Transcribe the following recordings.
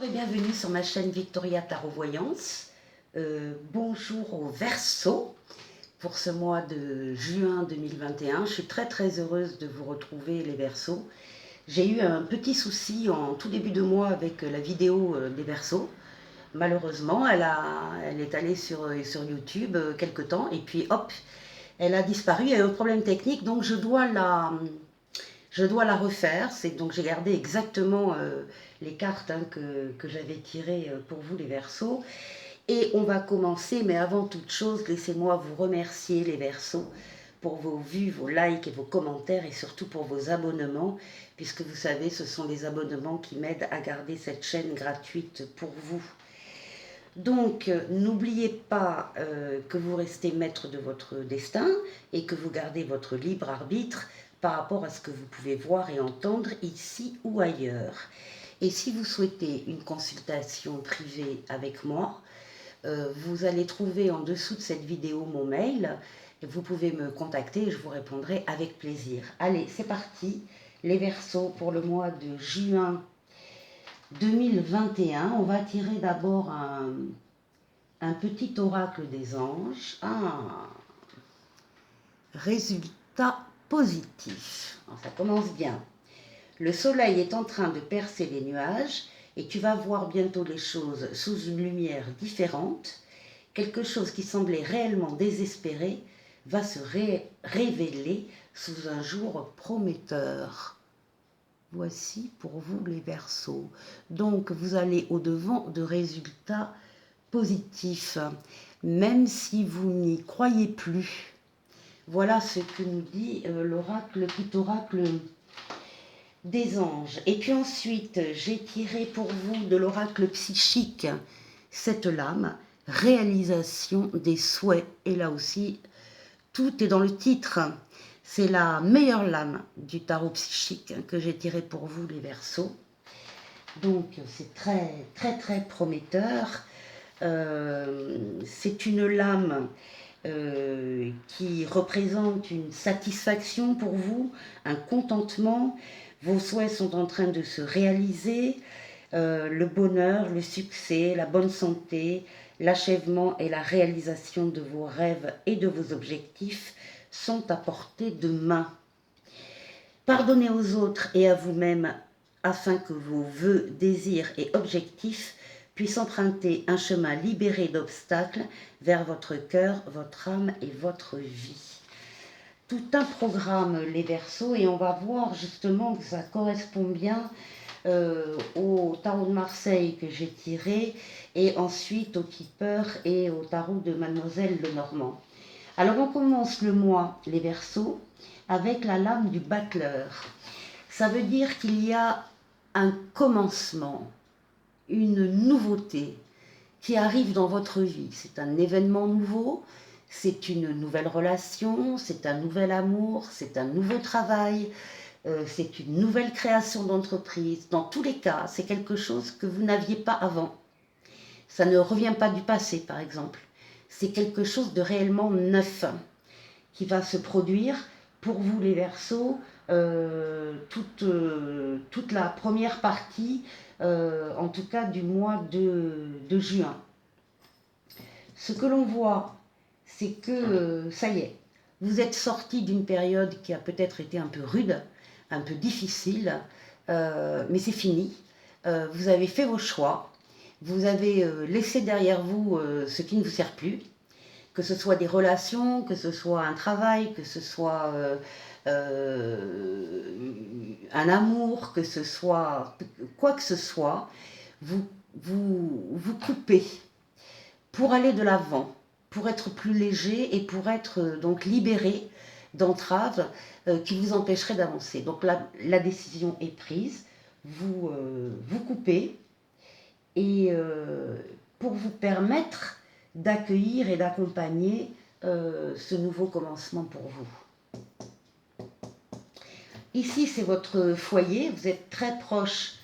Bonjour et bienvenue sur ma chaîne Victoria Tarot Voyance. Bonjour au Verseau pour ce mois de juin 2021. Je suis très heureuse de vous retrouver les Verseaux. J'ai eu un petit souci en tout début de mois avec la vidéo des Verseaux. Malheureusement, elle est allée sur YouTube quelque temps et puis hop, elle a disparu. Il y a eu un problème technique, donc je dois la refaire. Donc j'ai gardé exactement les cartes que j'avais tirées pour vous les Verseaux. Et on va commencer, mais avant toute chose, laissez-moi vous remercier les Verseaux pour vos vues, vos likes et vos commentaires et surtout pour vos abonnements, puisque vous savez, ce sont les abonnements qui m'aident à garder cette chaîne gratuite pour vous. Donc, n'oubliez pas que vous restez maître de votre destin et que vous gardez votre libre arbitre par rapport à ce que vous pouvez voir et entendre ici ou ailleurs. Et si vous souhaitez une consultation privée avec moi, vous allez trouver en dessous de cette vidéo mon mail. Vous pouvez me contacter et je vous répondrai avec plaisir. Allez, c'est parti. Les Verseaux pour le mois de juin 2021. On va tirer d'abord un petit oracle des anges. Résultat positif. Alors, ça commence bien. Le soleil est en train de percer les nuages et tu vas voir bientôt les choses sous une lumière différente. Quelque chose qui semblait réellement désespéré va se révéler sous un jour prometteur. Voici pour vous les Verseaux. Donc vous allez au-devant de résultats positifs, même si vous n'y croyez plus. Voilà ce que nous dit l'oracle, le petit oracle des anges. Et puis ensuite, j'ai tiré pour vous de l'oracle psychique cette lame, réalisation des souhaits. Et là aussi, tout est dans le titre. C'est la meilleure lame du tarot psychique que j'ai tiré pour vous les Verseaux. Donc c'est très prometteur. C'est une lame qui représente une satisfaction pour vous, un contentement. Vos souhaits sont en train de se réaliser. Le bonheur, le succès, la bonne santé, l'achèvement et la réalisation de vos rêves et de vos objectifs sont à portée de main. Pardonnez aux autres et à vous-même afin que vos vœux, désirs et objectifs puissent emprunter un chemin libéré d'obstacles vers votre cœur, votre âme et votre vie. Tout un programme les Verseaux et on va voir justement que ça correspond bien au tarot de Marseille que j'ai tiré et ensuite au Keeper et au tarot de Mademoiselle Lenormand. Alors on commence le mois les Verseaux avec la lame du battleur. Ça veut dire qu'il y a un commencement, une nouveauté qui arrive dans votre vie. C'est un événement nouveau, c'est une nouvelle relation, c'est un nouvel amour, c'est un nouveau travail, c'est une nouvelle création d'entreprise. Dans tous les cas, c'est quelque chose que vous n'aviez pas avant. Ça ne revient pas du passé, par exemple. C'est quelque chose de réellement neuf qui va se produire pour vous les Verseaux toute la première partie, en tout cas du mois de juin. Ce que l'on voit, c'est que ça y est, vous êtes sorti d'une période qui a peut-être été un peu rude, un peu difficile, mais c'est fini. Vous avez fait vos choix, vous avez laissé derrière vous ce qui ne vous sert plus, que ce soit des relations, que ce soit un travail, que ce soit un amour, que ce soit quoi que ce soit, vous coupez pour aller de l'avant, pour être plus léger et pour être donc libéré d'entraves qui vous empêcheraient d'avancer. Donc la décision est prise, vous coupez et pour vous permettre d'accueillir et d'accompagner ce nouveau commencement pour vous. Ici, c'est votre foyer, vous êtes très proche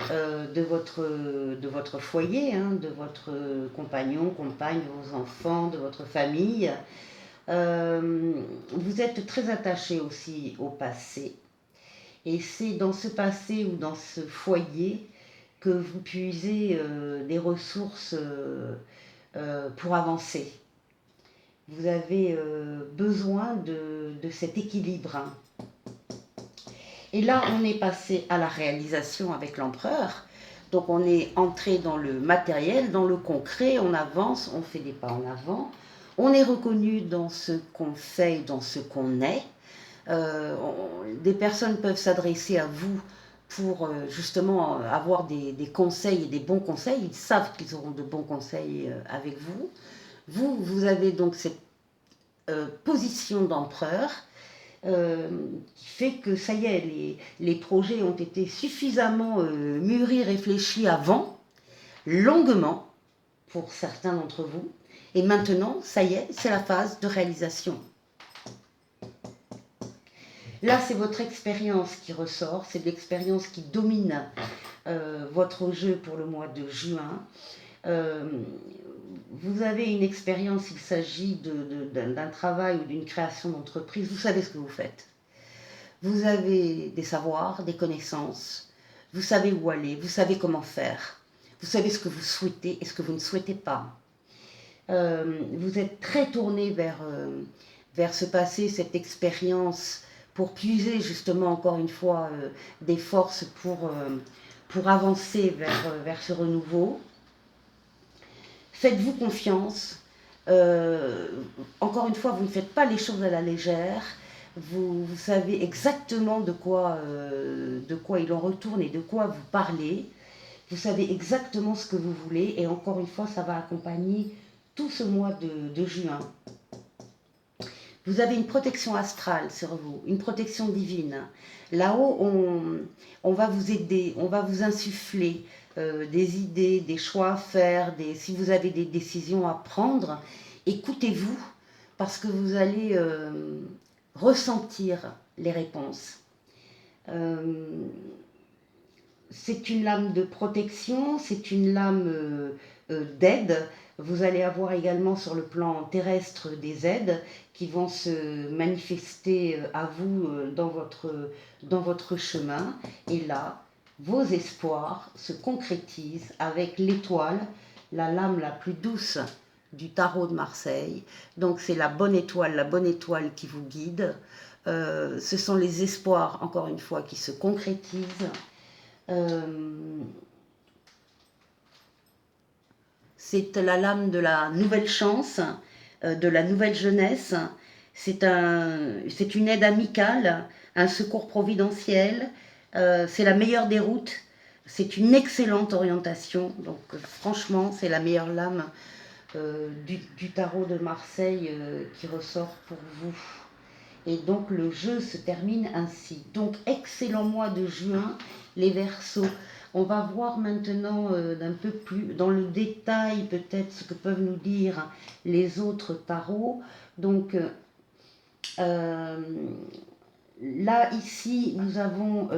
de votre foyer, hein, de votre compagnon, compagne, vos enfants, de votre famille. Vous êtes très attaché aussi au passé. Et c'est dans ce passé ou dans ce foyer que vous puisez des ressources pour avancer. Vous avez besoin de cet équilibre. Et là, on est passé à la réalisation avec l'empereur. Donc on est entré dans le matériel, dans le concret, on avance, on fait des pas en avant. On est reconnu dans ce qu'on fait, dans ce qu'on est. Des personnes peuvent s'adresser à vous pour justement avoir des conseils et des bons conseils. Ils savent qu'ils auront de bons conseils avec vous. Vous avez donc cette position d'empereur qui fait que ça y est, les projets ont été suffisamment mûris, réfléchis avant, longuement, pour certains d'entre vous. Et maintenant, ça y est, c'est la phase de réalisation. Là, c'est votre expérience qui ressort, c'est l'expérience qui domine votre jeu pour le mois de juin. Vous avez une expérience, il s'agit d'un travail ou d'une création d'entreprise, vous savez ce que vous faites. Vous avez des savoirs, des connaissances, vous savez où aller, vous savez comment faire, vous savez ce que vous souhaitez et ce que vous ne souhaitez pas. Vous êtes très tourné vers ce passé, cette expérience, pour puiser justement encore une fois des forces pour avancer vers ce renouveau. Faites-vous confiance. Encore une fois, vous ne faites pas les choses à la légère. Vous savez exactement de quoi il en retourne et de quoi vous parlez. Vous savez exactement ce que vous voulez. Et encore une fois, ça va accompagner tout ce mois de juin. Vous avez une protection astrale sur vous, une protection divine. Là-haut, on va vous aider, on va vous insuffler des idées, des choix à faire, si vous avez des décisions à prendre, écoutez-vous parce que vous allez ressentir les réponses. C'est une lame de protection, c'est une lame d'aide. Vous allez avoir également sur le plan terrestre des aides qui vont se manifester à vous dans votre chemin. Et là, vos espoirs se concrétisent avec l'étoile, la lame la plus douce du tarot de Marseille. Donc c'est la bonne étoile qui vous guide. Ce sont les espoirs, encore une fois, qui se concrétisent. C'est la lame de la nouvelle chance, de la nouvelle jeunesse. C'est une aide amicale, un secours providentiel. C'est la meilleure des routes. C'est une excellente orientation. Donc franchement, c'est la meilleure lame du tarot de Marseille qui ressort pour vous. Et donc le jeu se termine ainsi. Donc excellent mois de juin, les Verseaux. On va voir maintenant d'un peu plus dans le détail peut-être ce que peuvent nous dire les autres tarots. Donc là ici nous avons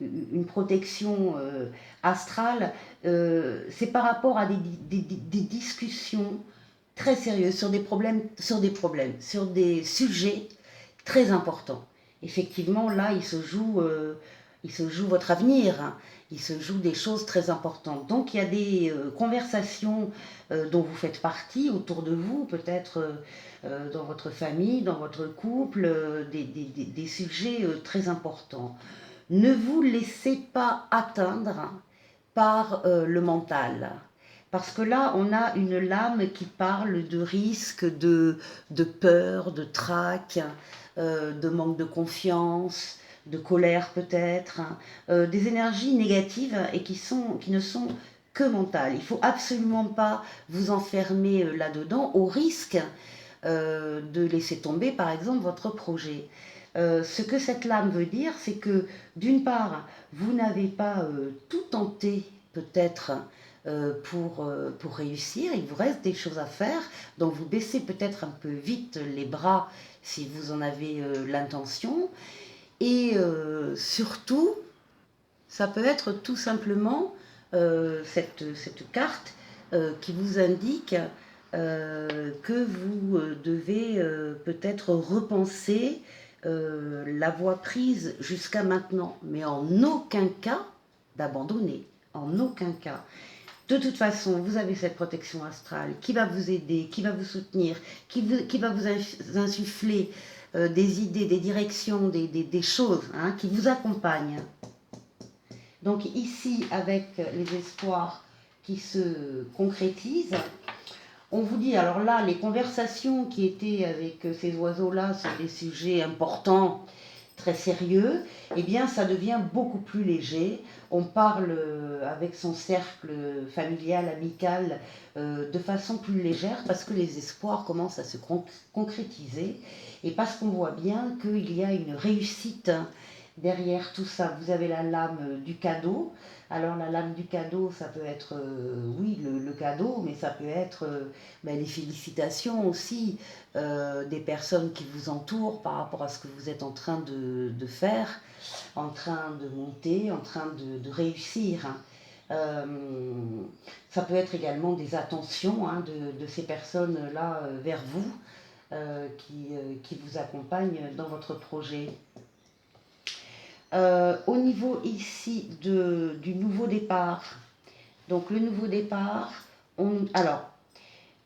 une protection astrale. C'est par rapport à des discussions très sérieuses sur des sujets très importants. Effectivement, là, il se joue votre avenir, hein. Il se joue des choses très importantes. Donc, il y a des conversations dont vous faites partie autour de vous, peut-être dans votre famille, dans votre couple, des sujets très importants. Ne vous laissez pas atteindre par le mental. Parce que là, on a une lame qui parle de risque, de peur, de trac, de manque de confiance, de colère peut-être, hein, des énergies négatives et qui ne sont que mentales. Il ne faut absolument pas vous enfermer là-dedans au risque de laisser tomber par exemple votre projet. Ce que cette lame veut dire, c'est que d'une part, vous n'avez pas tout tenté peut-être pour réussir, il vous reste des choses à faire, donc vous baissez peut-être un peu vite les bras si vous en avez l'intention, et surtout, ça peut être tout simplement cette carte qui vous indique que vous devez peut-être repenser la voie prise jusqu'à maintenant, mais en aucun cas d'abandonner, en aucun cas. De toute façon, vous avez cette protection astrale qui va vous aider, qui va vous soutenir, qui va vous insuffler des idées, des directions, des choses hein, qui vous accompagnent. Donc ici, avec les espoirs qui se concrétisent, on vous dit, alors là, les conversations qui étaient avec ces oiseaux-là sur des sujets importants, très sérieux, eh bien ça devient beaucoup plus léger. On parle avec son cercle familial, amical, de façon plus légère parce que les espoirs commencent à se concrétiser et parce qu'on voit bien qu'il y a une réussite derrière tout ça. Vous avez la lame du cadeau. Alors la lame du cadeau, ça peut être, oui, le cadeau, mais ça peut être les félicitations aussi des personnes qui vous entourent par rapport à ce que vous êtes en train de faire, en train de monter, en train de réussir. Ça peut être également des attentions hein, de ces personnes-là vers vous qui vous accompagnent dans votre projet. Au niveau ici du nouveau départ, donc le nouveau départ, alors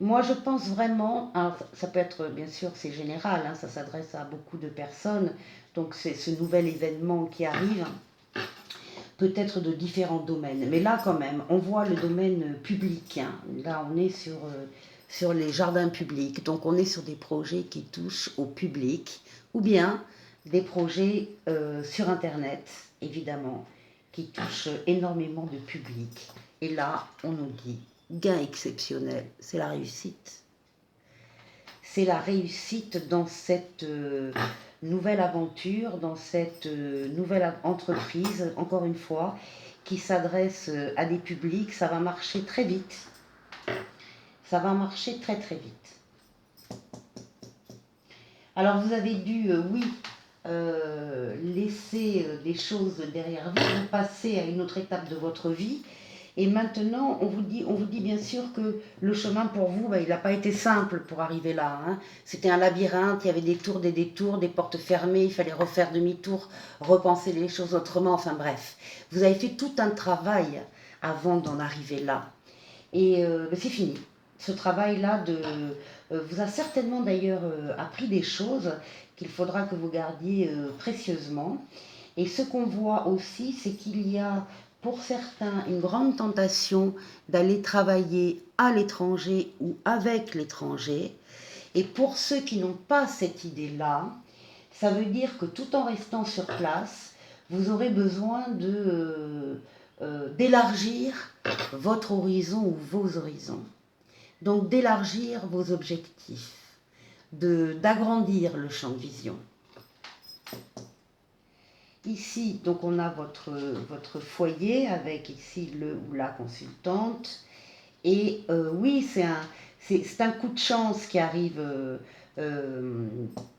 moi je pense vraiment, alors ça peut être bien sûr c'est général, hein, ça s'adresse à beaucoup de personnes, donc c'est ce nouvel événement qui arrive, peut-être de différents domaines, mais là quand même on voit le domaine public, hein. Là on est sur les jardins publics, donc on est sur des projets qui touchent au public, ou bien des projets sur Internet, évidemment, qui touchent énormément de public. Et là, on nous dit, gain exceptionnel, c'est la réussite. C'est la réussite dans cette nouvelle aventure, dans cette nouvelle entreprise, encore une fois, qui s'adresse à des publics. Ça va marcher très vite. Ça va marcher très très vite. Alors vous avez dû, oui, laisser des choses derrière vous, vous passez à une autre étape de votre vie. Et maintenant, on vous dit bien sûr que le chemin pour vous, il n'a pas été simple pour arriver là. Hein. C'était un labyrinthe, il y avait des tours, des détours, des portes fermées, il fallait refaire demi-tour, repenser les choses autrement, enfin bref. Vous avez fait tout un travail avant d'en arriver là. Et c'est fini. Ce travail-là vous a certainement d'ailleurs appris des choses qu'il faudra que vous gardiez précieusement. Et ce qu'on voit aussi, c'est qu'il y a pour certains une grande tentation d'aller travailler à l'étranger ou avec l'étranger. Et pour ceux qui n'ont pas cette idée-là, ça veut dire que tout en restant sur place, vous aurez besoin d'élargir votre horizon ou vos horizons. Donc d'élargir vos objectifs, d'agrandir le champ de vision. Ici, donc on a votre foyer avec ici le ou la consultante. Et oui, c'est un coup de chance qui arrive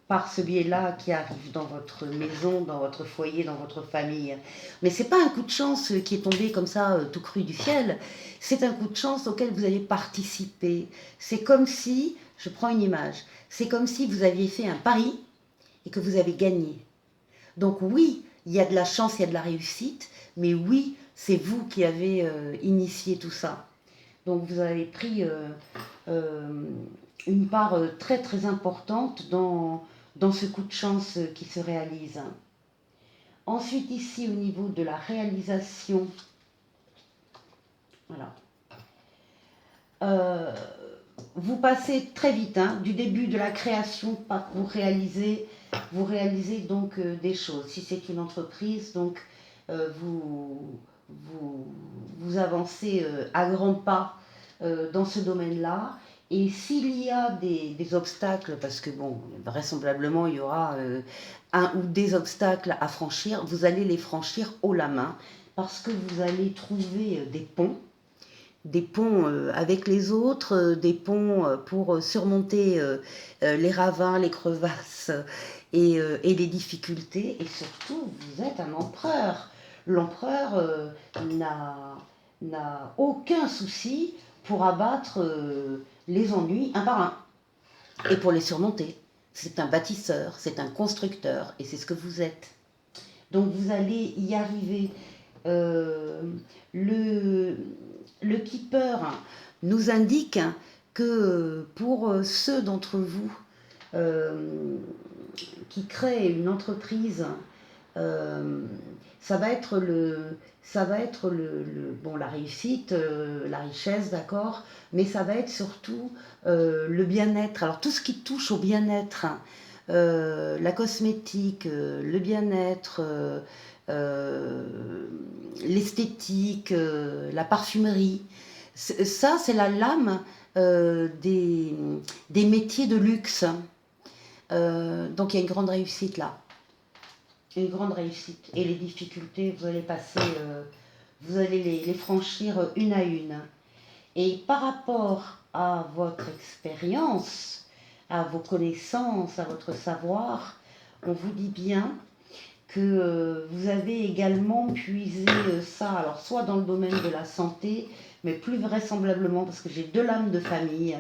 par ce biais-là, qui arrive dans votre maison, dans votre foyer, dans votre famille. Mais ce n'est pas un coup de chance qui est tombé comme ça, tout cru du ciel. C'est un coup de chance auquel vous avez participé. C'est comme si, je prends une image, c'est comme si vous aviez fait un pari et que vous avez gagné. Donc oui, il y a de la chance, il y a de la réussite, mais oui, c'est vous qui avez initié tout ça. Donc vous avez pris une part très très importante dans ce coup de chance qui se réalise. Ensuite ici au niveau de la réalisation, voilà. Vous passez très vite, hein, du début de la création, vous réalisez donc des choses. Si c'est une entreprise, donc vous avancez à grands pas dans ce domaine-là. Et s'il y a des obstacles, parce que bon, vraisemblablement il y aura un ou des obstacles à franchir, vous allez les franchir haut la main, parce que vous allez trouver des ponts avec les autres, des ponts pour surmonter les ravins, les crevasses et les difficultés. Et surtout, vous êtes un empereur. L'empereur n'a aucun souci pour abattre les ennuis un par un et pour les surmonter. C'est un bâtisseur, c'est un constructeur et c'est ce que vous êtes. Donc vous allez y arriver Euh, le, le keeper nous indique que pour ceux d'entre vous qui créent une entreprise, euh, ça va être bon, la réussite, la richesse, d'accord, mais ça va être surtout le bien-être. Alors tout ce qui touche au bien-être, la cosmétique, le bien-être, l'esthétique, la parfumerie, ça c'est la lame des métiers de luxe. Donc il y a une grande réussite là, une grande réussite. Et les difficultés, vous allez passer, vous allez les franchir une à une. Et par rapport à votre expérience, à vos connaissances, à votre savoir, on vous dit bien que vous avez également puisé ça, alors soit dans le domaine de la santé, mais plus vraisemblablement, parce que j'ai deux lames de famille,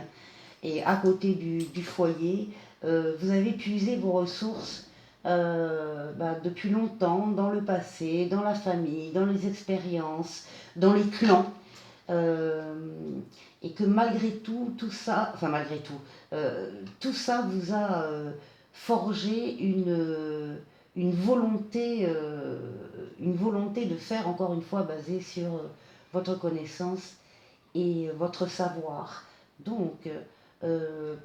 et à côté du foyer, vous avez puisé vos ressources depuis longtemps, dans le passé, dans la famille, dans les expériences, dans les clans. Euh, et que malgré tout, tout ça, enfin malgré tout, tout ça vous a forgé une volonté de faire, encore une fois, basée sur votre connaissance et votre savoir. Donc,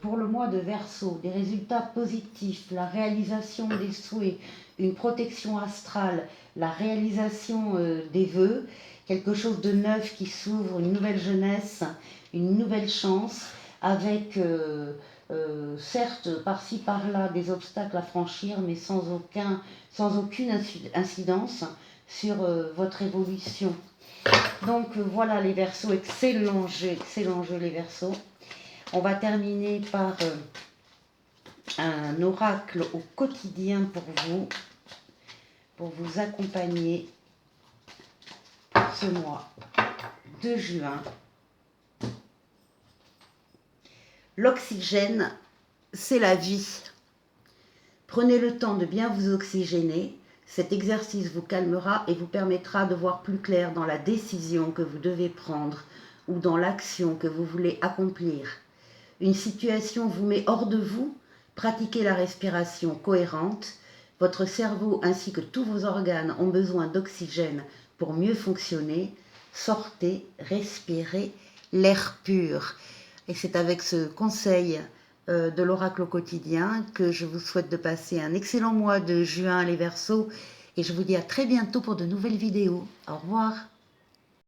pour le mois de Verseau, des résultats positifs, la réalisation des souhaits, une protection astrale, la réalisation des vœux, quelque chose de neuf qui s'ouvre, une nouvelle jeunesse, une nouvelle chance, avec certes par-ci par-là des obstacles à franchir, mais sans aucune incidence sur votre évolution. Donc voilà les Verseaux, excellent jeu les Verseaux. On va terminer par un oracle au quotidien pour vous accompagner pour ce mois de juin. L'oxygène, c'est la vie. Prenez le temps de bien vous oxygéner. Cet exercice vous calmera et vous permettra de voir plus clair dans la décision que vous devez prendre ou dans l'action que vous voulez accomplir. Une situation vous met hors de vous, pratiquez la respiration cohérente. Votre cerveau ainsi que tous vos organes ont besoin d'oxygène pour mieux fonctionner. Sortez, respirez l'air pur. Et c'est avec ce conseil de l'oracle au quotidien que je vous souhaite de passer un excellent mois de juin les Verseaux. Et je vous dis à très bientôt pour de nouvelles vidéos. Au revoir.